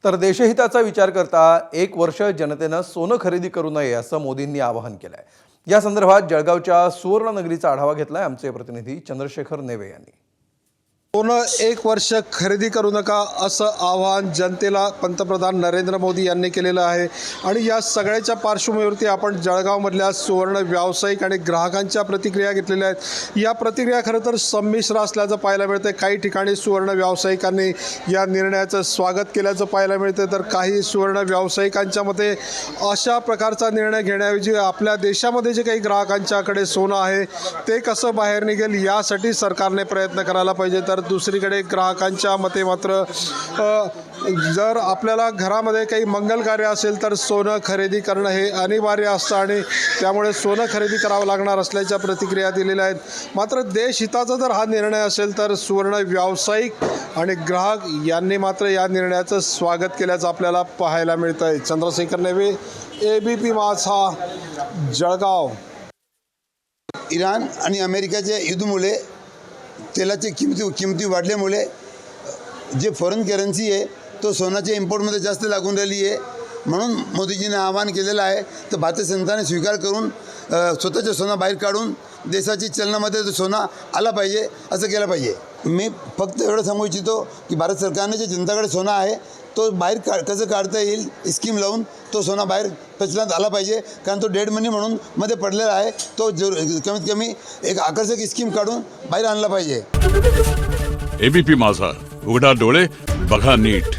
तर देशहिताचा विचार करता 1 वर्ष जनतेनं सोनं खरेदी करू नये असं मोदींनी आवाहन केलंय। या संदर्भात जळगावच्या सुवर्णनगरीचा आढावा घेतलाय आमचे प्रतिनिधी चंद्रशेखर नेवे यांनी। सोनं 1 वर्ष खरेदी करू नका असं आवाहन जनतेला पंतप्रधान नरेंद्र मोदी यांनी केलेलं आहे। आणि या सगळ्याच्या पार्श्वभूमीवरती आपण जळगावमधल्या सुवर्ण व्यावसायिक आणि ग्राहकांच्या प्रतिक्रिया घेतलेल्या आहेत। या प्रतिक्रिया खरं तर संमिश्र असल्याचं पाहायला मिळतं। काही ठिकाणी सुवर्ण व्यावसायिकांनी या निर्णयाचं स्वागत केल्याचं पाहायला मिळतं, तर काही सुवर्ण व्यावसायिकांच्या मते अशा प्रकारचा निर्णय घेण्याऐवजी आपल्या देशामध्ये जे काही ग्राहकांच्याकडे सोनं आहे ते कसं बाहेर निघेल यासाठी सरकारने प्रयत्न करायला पाहिजे। तर दुसरीकडे ग्राहकांच्या मते मात्र जर आपल्याला घरामध्ये काही मंगल कार्य असेल तर सोनं खरेदी करणं हे अनिवार्य असतं आणि त्यामुळे सोनं खरेदी करावं लागणार असल्याच्या प्रतिक्रिया दिलेल्या आहेत। मात्र देशहिताचा जर हा निर्णय असेल तर सुवर्ण व्यावसायिक आणि ग्राहक यांनी मात्र या निर्णयाचं स्वागत केल्याचं आपल्याला पाहायला मिळतं आहे। चंद्रशेखर नेवे, ABP माझा, जळगाव। इराण आणि अमेरिकेच्या युद्धामुळे तेलाची किमती वाढल्यामुळे जे फॉरेन करन्सी आहे तो सोन्याच्या इम्पोर्टमध्ये जास्त लागून राहिली आहे। म्हणून मोदीजीने आवाहन केलेलं आहे तर भारतीय जनतेने स्वीकार करून स्वतःचं सोनं बाहेर काढून देशाची चलनामध्ये तो सोना आला पाहिजे, असं केलं पाहिजे। मी फक्त एवढं सांगू इच्छितो की भारत सरकारने जे जनताकडे सोनं आहे तो बाहेर कसं काढता येईल स्कीम लावून तो सोना बाहेर प्रचलनात आला पाहिजे, कारण तो डेड मनी म्हणून मध्ये पडलेला आहे। तो कमीत कमी एक आकर्षक स्कीम काढून बाहेर आणला पाहिजे। ABP माझा, उघडा डोळे बघा नीट।